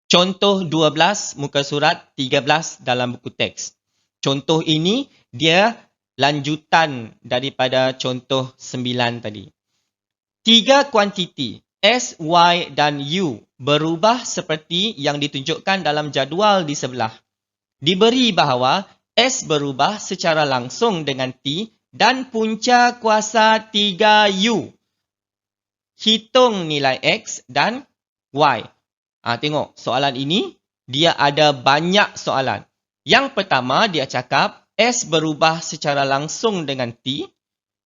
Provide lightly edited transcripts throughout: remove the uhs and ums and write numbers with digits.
Contoh 12 muka surat 13 dalam buku teks. Contoh ini dia lanjutan daripada contoh 9 tadi. Tiga kuantiti S, Y dan U berubah seperti yang ditunjukkan dalam jadual di sebelah. Diberi bahawa S berubah secara langsung dengan T dan punca kuasa 3U. Hitung nilai X dan Y. Tengok, soalan ini dia ada banyak soalan. Yang pertama dia cakap S berubah secara langsung dengan T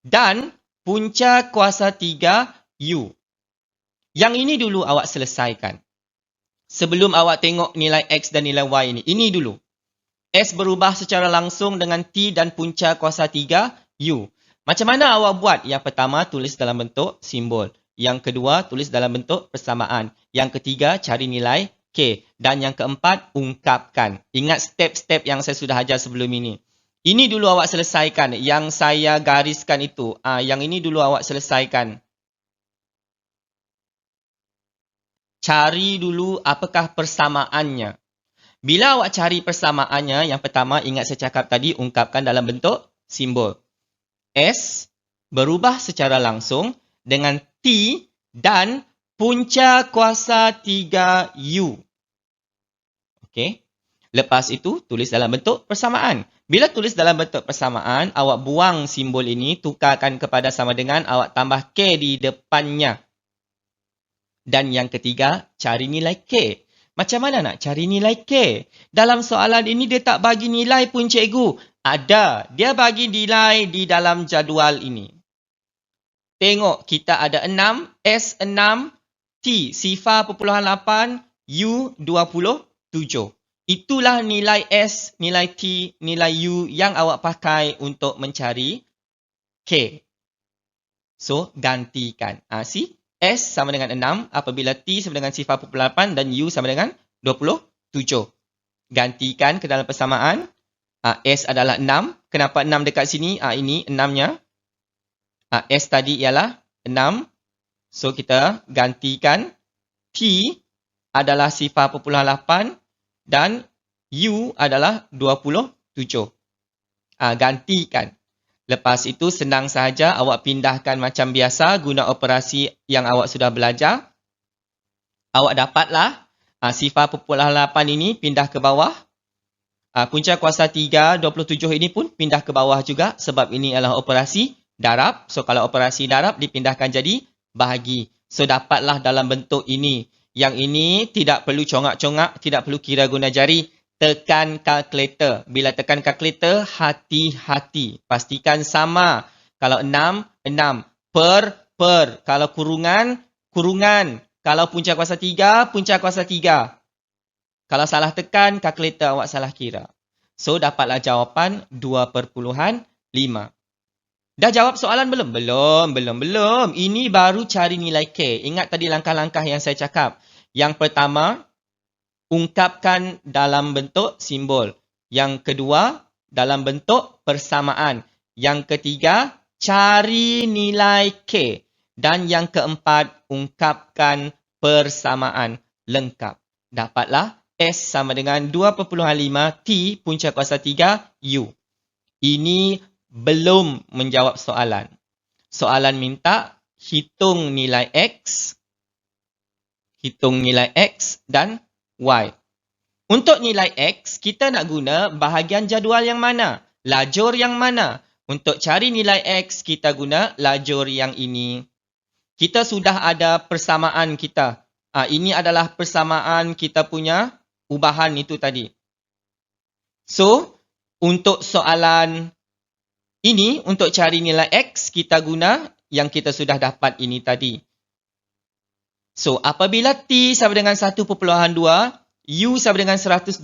dan punca kuasa 3U. Yang ini dulu awak selesaikan. Sebelum awak tengok nilai X dan nilai Y ini. Ini dulu. S berubah secara langsung dengan T dan punca kuasa 3U. Macam mana awak buat? Yang pertama, tulis dalam bentuk simbol. Yang kedua, tulis dalam bentuk persamaan. Yang ketiga, cari nilai K. Dan yang keempat, ungkapkan. Ingat step-step yang saya sudah ajar sebelum ini. Ini dulu awak selesaikan. Yang saya gariskan itu. Yang ini dulu awak selesaikan. Cari dulu apakah persamaannya. Bila awak cari persamaannya, yang pertama, ingat saya cakap tadi, ungkapkan dalam bentuk simbol. S berubah secara langsung dengan T dan punca kuasa 3U. Okey. Lepas itu, tulis dalam bentuk persamaan. Bila tulis dalam bentuk persamaan, awak buang simbol ini, tukarkan kepada sama dengan, awak tambah K di depannya. Dan yang ketiga, cari nilai K. Macam mana nak cari nilai K? Dalam soalan ini, dia tak bagi nilai pun cikgu. Ada. Dia bagi nilai di dalam jadual ini. Tengok, kita ada 6, S 6, T 0.8, U 27. Itulah nilai S, nilai T, nilai U yang awak pakai untuk mencari K. So, gantikan. See? S sama dengan 6 apabila T sama dengan 0.8 dan U sama dengan 27. Gantikan ke dalam persamaan. S adalah 6. Kenapa 6 dekat sini? Ini 6-nya. S tadi ialah 6. So, kita gantikan. T adalah 0.8 dan U adalah 27. Gantikan. Lepas itu, senang sahaja awak pindahkan macam biasa guna operasi yang awak sudah belajar. Awak dapatlah 0.8 ini pindah ke bawah. Punca kuasa 3, 27 ini pun pindah ke bawah juga sebab ini adalah operasi darab. So, kalau operasi darab dipindahkan jadi bahagi. So, dapatlah dalam bentuk ini. Yang ini tidak perlu congak-congak, tidak perlu kira guna jari. Tekan kalkulator. Bila tekan kalkulator, hati-hati. Pastikan sama. Kalau 6, 6. Per. Kalau kurungan, kurungan. Kalau punca kuasa 3, punca kuasa 3. Kalau salah tekan, kalkulator awak salah kira. So, dapatlah jawapan 2.5. Dah jawab soalan belum? Belum. Ini baru cari nilai K. Ingat tadi langkah-langkah yang saya cakap. Yang pertama, ungkapkan dalam bentuk simbol. Yang kedua, dalam bentuk persamaan. Yang ketiga, cari nilai K. Dan yang keempat, ungkapkan persamaan lengkap. Dapatlah S sama dengan 2.5 T punca kuasa 3 U. Ini belum menjawab soalan. Soalan minta hitung nilai X. Hitung nilai X dan Y. Untuk nilai X, kita nak guna bahagian jadual yang mana? Lajur yang mana? Untuk cari nilai X, kita guna lajur yang ini. Kita sudah ada persamaan kita. Ini adalah persamaan kita punya ubahan itu tadi. So, untuk soalan ini, untuk cari nilai X, kita guna yang kita sudah dapat ini tadi. So, apabila T sama dengan 1.2, U sama dengan 125.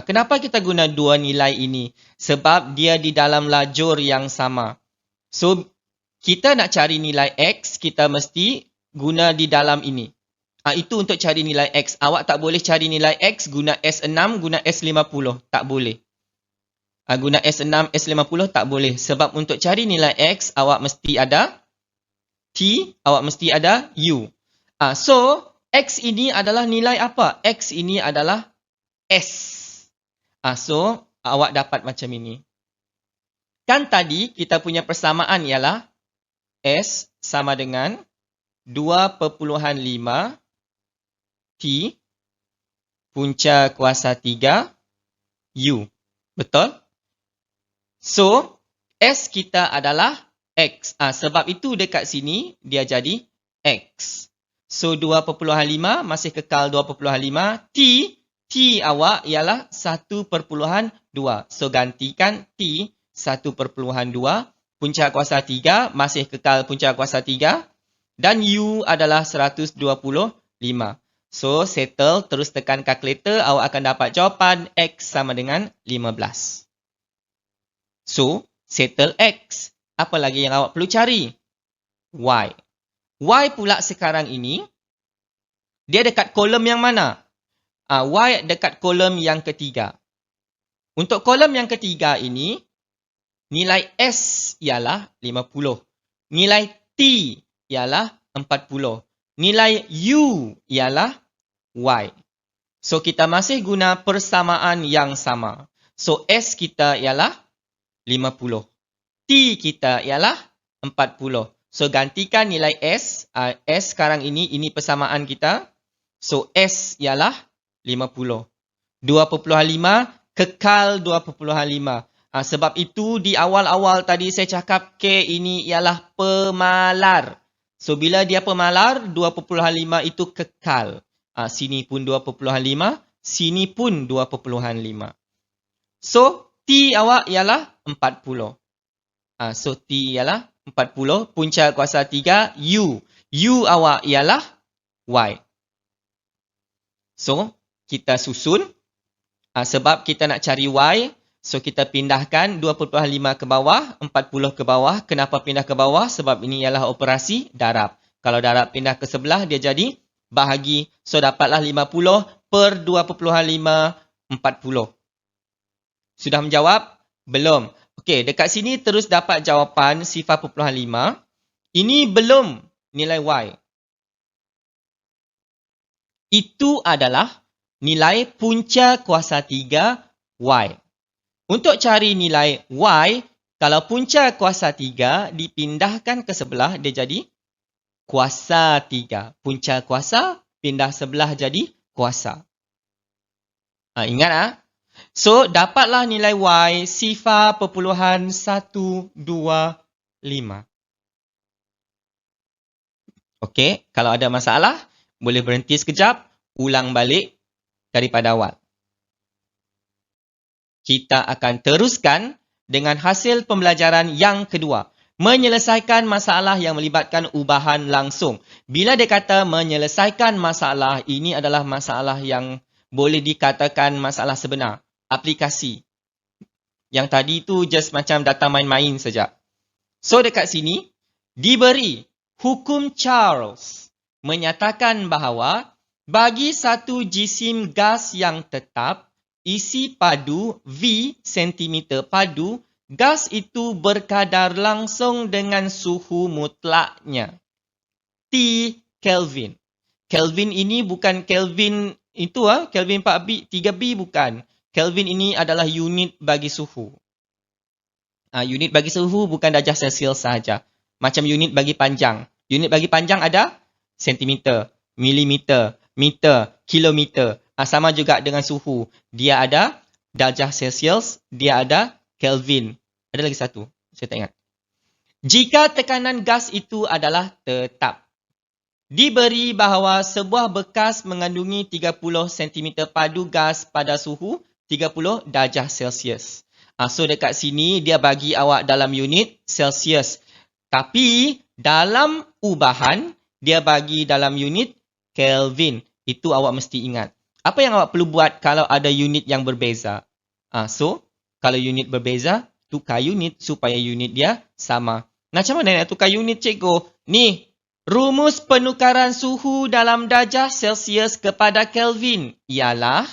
Kenapa kita guna dua nilai ini? Sebab dia di dalam lajur yang sama. So, kita nak cari nilai X, kita mesti guna di dalam ini. Itu untuk cari nilai X. Awak tak boleh cari nilai X guna S6, guna S50. Tak boleh. Guna S6, S50 tak boleh. Sebab untuk cari nilai X, awak mesti ada T, awak mesti ada U. So, X ini adalah nilai apa? X ini adalah S. So, awak dapat macam ini. Kan tadi kita punya persamaan ialah S sama dengan 2.5 T punca kuasa 3 U. Betul? So, S kita adalah X. Sebab itu dekat sini dia jadi X. So, 2.5 masih kekal 2.5. T awak ialah 1.2. So, gantikan T 1.2. Puncak kuasa 3 masih kekal puncak kuasa 3. Dan U adalah 125. So, settle, terus tekan kalkulator, awak akan dapat jawapan X sama dengan 15. So, settle X. Apa lagi yang awak perlu cari? Y. Y pula sekarang ini, dia dekat kolom yang mana? Y dekat kolom yang ketiga. Untuk kolom yang ketiga ini, nilai S ialah 50. Nilai T ialah 40. Nilai U ialah Y. So, kita masih guna persamaan yang sama. So, S kita ialah 50. T kita ialah 40. So, gantikan nilai S. S sekarang ini persamaan kita. So, S ialah 50. 2.5 kekal 2.5. Sebab itu di awal-awal tadi saya cakap K ini ialah pemalar. So, bila dia pemalar, 2.5 itu kekal. Sini pun 2.5, sini pun 2.5. So, T awak ialah 40. So, T ialah 40. Punca kuasa 3, U. U awak ialah Y. So, kita susun. Sebab kita nak cari Y, so kita pindahkan 2.5 ke bawah, 40 ke bawah. Kenapa pindah ke bawah? Sebab ini ialah operasi darab. Kalau darab pindah ke sebelah, dia jadi bahagi. So, dapatlah 50 per 2.5, 40. Sudah menjawab? Belum. Okey, dekat sini terus dapat jawapan 0.5. Ini belum nilai Y. Itu adalah nilai punca kuasa 3 Y. Untuk cari nilai Y, kalau punca kuasa 3 dipindahkan ke sebelah, dia jadi kuasa 3. Punca kuasa pindah sebelah jadi kuasa. Ingat So, dapatlah nilai Y 0.125. Okey, kalau ada masalah, boleh berhenti sekejap, ulang balik daripada awal. Kita akan teruskan dengan hasil pembelajaran yang kedua. Menyelesaikan masalah yang melibatkan ubahan langsung. Bila dia kata menyelesaikan masalah, ini adalah masalah yang boleh dikatakan masalah sebenar. Aplikasi. Yang tadi tu just macam data main-main saja. So, dekat sini, diberi hukum Charles menyatakan bahawa bagi satu jisim gas yang tetap, isi padu V cm padu, gas itu berkadar langsung dengan suhu mutlaknya. T Kelvin. Kelvin ini bukan Kelvin itu Kelvin 4B, 3B bukan. Kelvin ini adalah unit bagi suhu. Unit bagi suhu bukan darjah Celsius sahaja. Macam unit bagi panjang. Unit bagi panjang ada sentimeter, milimeter, meter, kilometer. Sama juga dengan suhu. Dia ada darjah Celsius, dia ada Kelvin. Ada lagi satu, saya tak ingat. Jika tekanan gas itu adalah tetap, diberi bahawa sebuah bekas mengandungi 30 cm padu gas pada suhu 30 darjah Celsius. So dekat sini dia bagi awak dalam unit Celsius. Tapi dalam ubahan dia bagi dalam unit Kelvin. Itu awak mesti ingat. Apa yang awak perlu buat kalau ada unit yang berbeza? So, kalau unit berbeza, tukar unit supaya unit dia sama. Macam mana nak tukar unit, cikgu? Ni, rumus penukaran suhu dalam darjah Celsius kepada Kelvin ialah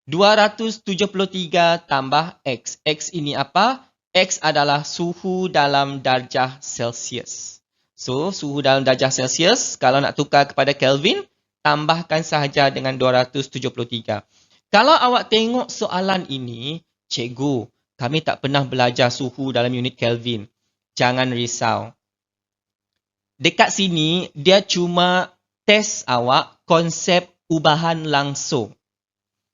273 tambah X. X ini apa? X adalah suhu dalam darjah Celsius. So, suhu dalam darjah Celsius, kalau nak tukar kepada Kelvin, tambahkan sahaja dengan 273. Kalau awak tengok soalan ini, cikgu, kami tak pernah belajar suhu dalam unit Kelvin. Jangan risau. Dekat sini, dia cuma test awak konsep ubahan langsung.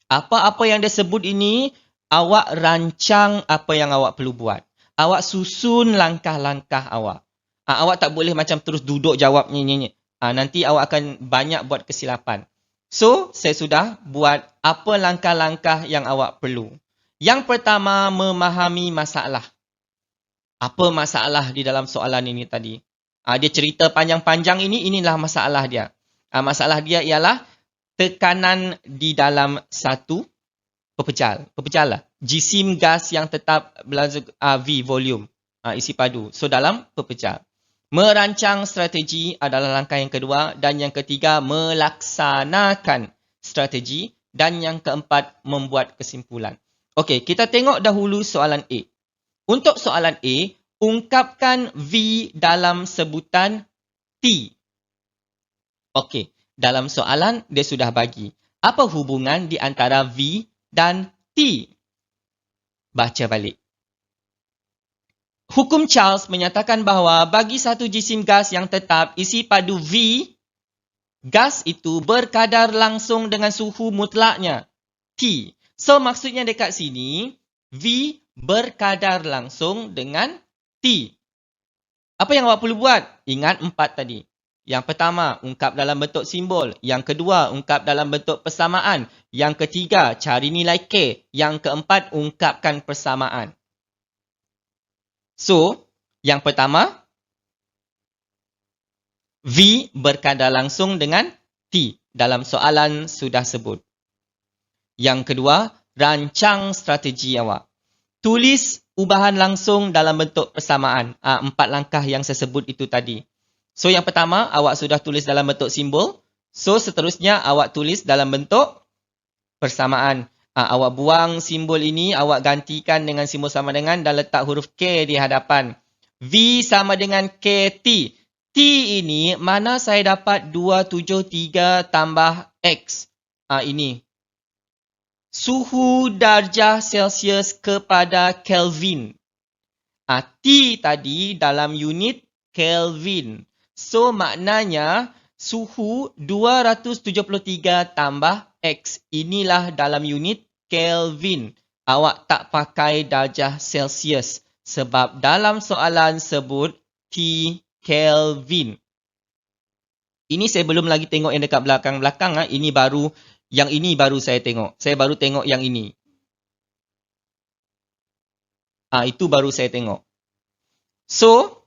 Apa-apa yang dia sebut ini, awak rancang apa yang awak perlu buat. Awak susun langkah-langkah awak. Awak tak boleh macam terus duduk jawab ni. Nanti awak akan banyak buat kesilapan. So, saya sudah buat apa langkah-langkah yang awak perlu. Yang pertama, memahami masalah. Apa masalah di dalam soalan ini tadi? Dia cerita panjang-panjang inilah masalah dia. Masalah dia ialah tekanan di dalam satu pepejal. Pepejal lah. Jisim gas yang tetap V, volume, isi padu. So, dalam pepejal. Merancang strategi adalah langkah yang kedua. Dan yang ketiga, melaksanakan strategi. Dan yang keempat, membuat kesimpulan. Okey, kita tengok dahulu soalan A. Untuk soalan A, ungkapkan V dalam sebutan T. Okey, dalam soalan dia sudah bagi. Apa hubungan di antara V dan T? Baca balik. Hukum Charles menyatakan bahawa bagi satu jisim gas yang tetap isi padu V, gas itu berkadar langsung dengan suhu mutlaknya T. So, maksudnya dekat sini, V berkadar langsung dengan T. Apa yang awak perlu buat? Ingat 4 tadi. Yang pertama, ungkap dalam bentuk simbol. Yang kedua, ungkap dalam bentuk persamaan. Yang ketiga, cari nilai K. Yang keempat, ungkapkan persamaan. So, yang pertama, V berkadar langsung dengan T. Dalam soalan sudah sebut. Yang kedua, rancang strategi awak. Tulis ubahan langsung dalam bentuk persamaan. 4 langkah yang saya sebut itu tadi. So, yang pertama, awak sudah tulis dalam bentuk simbol. So, seterusnya, awak tulis dalam bentuk persamaan. Awak buang simbol ini, awak gantikan dengan simbol sama dengan dan letak huruf K di hadapan. V sama dengan KT. T ini, mana saya dapat 273 tambah X? Ini. Suhu darjah Celsius kepada Kelvin. T tadi dalam unit Kelvin. So, maknanya suhu 273 tambah X. Inilah dalam unit Kelvin. Awak tak pakai darjah Celsius. Sebab dalam soalan sebut T Kelvin. Ini saya belum lagi tengok yang dekat belakang-belakang. Yang ini baru saya tengok. Saya baru tengok yang ini. Itu baru saya tengok. So,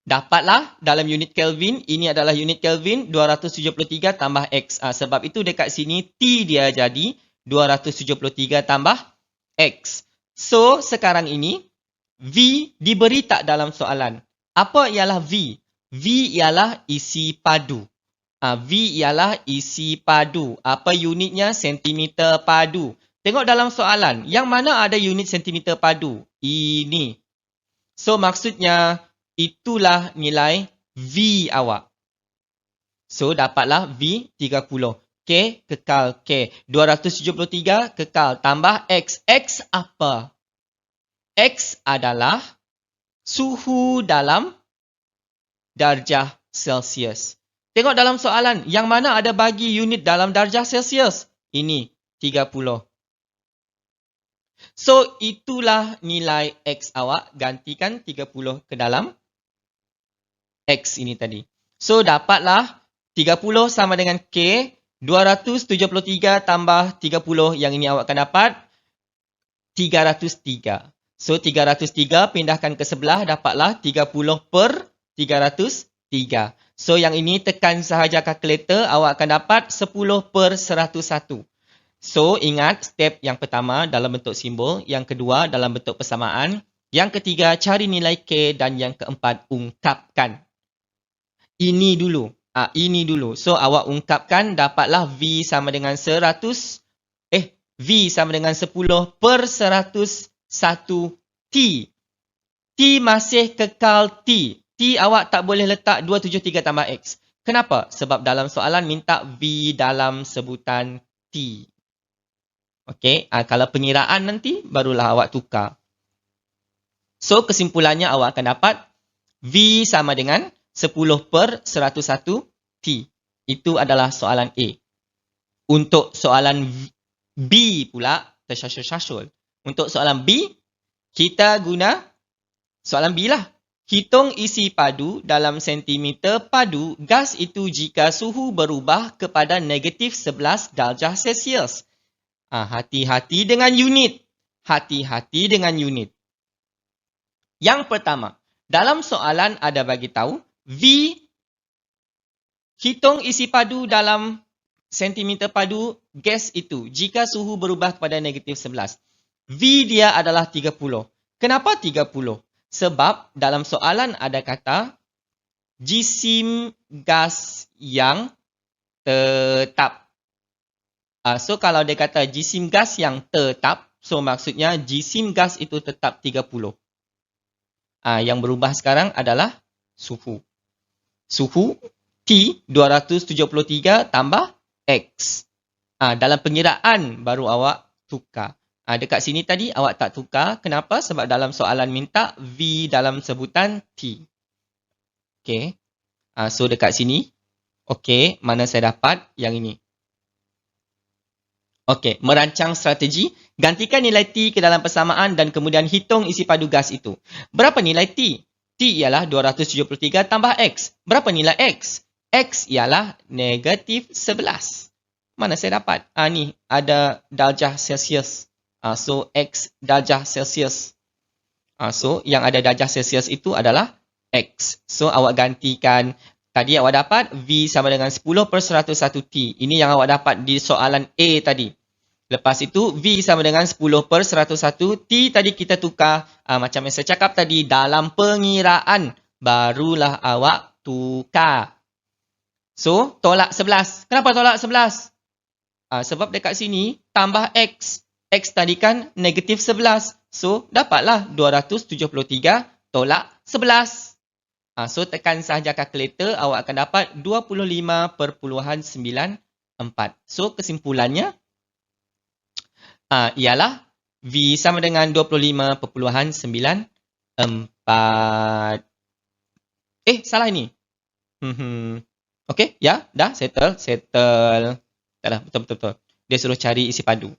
dapatlah dalam unit Kelvin. Ini adalah unit Kelvin 273 tambah X. Sebab itu dekat sini T dia jadi 273 tambah X. So, sekarang ini V diberi tak dalam soalan. Apa ialah V? V ialah isi padu. V ialah isi padu. Apa unitnya? Sentimeter padu. Tengok dalam soalan. Yang mana ada unit sentimeter padu? Ini. So, maksudnya itulah nilai V awak. So, dapatlah V 30. K kekal K. 273 kekal. Tambah X. X apa? X adalah suhu dalam darjah Celsius. Tengok dalam soalan, yang mana ada bagi unit dalam darjah Celsius? Ini, 30. So, itulah nilai X awak. Gantikan 30 ke dalam X ini tadi. So, dapatlah 30 sama dengan K. 273 tambah 30, yang ini awak akan dapat 303. So, 303 pindahkan ke sebelah, dapatlah 30 per 303. So, yang ini tekan sahaja kalkulator, awak akan dapat 10 per 101. So, ingat step yang pertama dalam bentuk simbol, yang kedua dalam bentuk persamaan, yang ketiga cari nilai K dan yang keempat ungkapkan. Ini dulu. Ini dulu. So, awak ungkapkan dapatlah V sama dengan 10 per 101 T. T masih kekal T. T awak tak boleh letak 273 tambah X. Kenapa? Sebab dalam soalan minta V dalam sebutan T. Okey, kalau pengiraan nanti barulah awak tukar. So, kesimpulannya awak akan dapat V sama dengan 10/101 T. Itu adalah soalan A. Untuk soalan B pula, tersyasul-syasul. Untuk soalan B, kita guna soalan B lah. Hitung isi padu dalam sentimeter padu gas itu jika suhu berubah kepada negatif 11 darjah Celsius. Hati-hati dengan unit. Hati-hati dengan unit. Yang pertama, dalam soalan ada bagi tahu V, hitung isi padu dalam sentimeter padu gas itu jika suhu berubah kepada negatif 11. V dia adalah 30. Kenapa 30? Sebab dalam soalan ada kata jisim gas yang tetap. So kalau dia kata jisim gas yang tetap, so maksudnya jisim gas itu tetap 30. Yang berubah sekarang adalah suhu. Suhu T 273 tambah X. Dalam pengiraan baru awak tukar. Dekat sini tadi awak tak tukar. Kenapa? Sebab dalam soalan minta V dalam sebutan T. Okey. So dekat sini. Okey, mana saya dapat yang ini. Okey, merancang strategi. Gantikan nilai T ke dalam persamaan dan kemudian hitung isi padu gas itu. Berapa nilai T? T ialah 273 tambah X. Berapa nilai X? X ialah negatif 11. Mana saya dapat? Ni ada darjah Celsius. So, X darjah Celsius. So, yang ada darjah Celsius itu adalah X. So, awak gantikan. Tadi awak dapat V sama dengan 10/101 T. Ini yang awak dapat di soalan A tadi. Lepas itu, V sama dengan 10/101 T. Tadi kita tukar. Macam yang saya cakap tadi, dalam pengiraan, barulah awak tukar. So, tolak 11. Kenapa tolak 11? Sebab dekat sini, tambah X. X tadi kan negatif 11. So, dapatlah 273 tolak 11. So, tekan sahaja kalkulator, awak akan dapat 25.94. So, kesimpulannya ialah V sama dengan 25.94. Salah ini. Okey, ya, dah settle. Dah, betul. Dia suruh cari isi padu.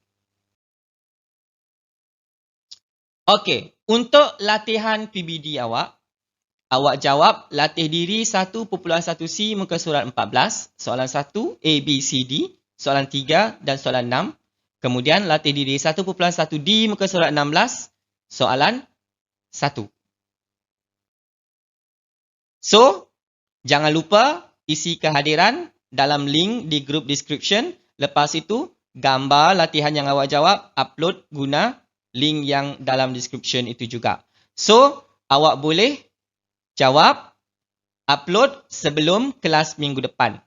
Okey, untuk latihan PBD awak jawab latih diri 1.1C muka surat 14, soalan 1, A, B, C, D, soalan 3 dan soalan 6. Kemudian latih diri 1.1D muka surat 16, soalan 1. So, jangan lupa isi kehadiran dalam link di group description. Lepas itu, gambar latihan yang awak jawab, upload guna link yang dalam description itu juga. So, awak boleh jawab, upload sebelum kelas minggu depan.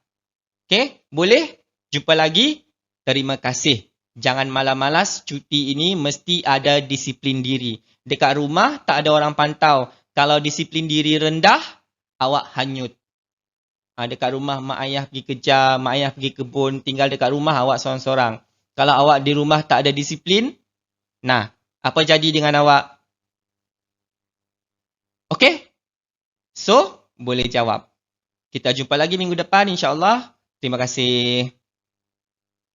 Okey, boleh? Jumpa lagi. Terima kasih. Jangan malas-malas, cuti ini mesti ada disiplin diri. Dekat rumah tak ada orang pantau. Kalau disiplin diri rendah, awak hanyut. Dekat rumah mak ayah pergi kerja, mak ayah pergi kebun, tinggal dekat rumah awak seorang-seorang. Kalau awak di rumah tak ada disiplin, apa jadi dengan awak? Okey? So, boleh jawab. Kita jumpa lagi minggu depan insya-Allah. Terima kasih.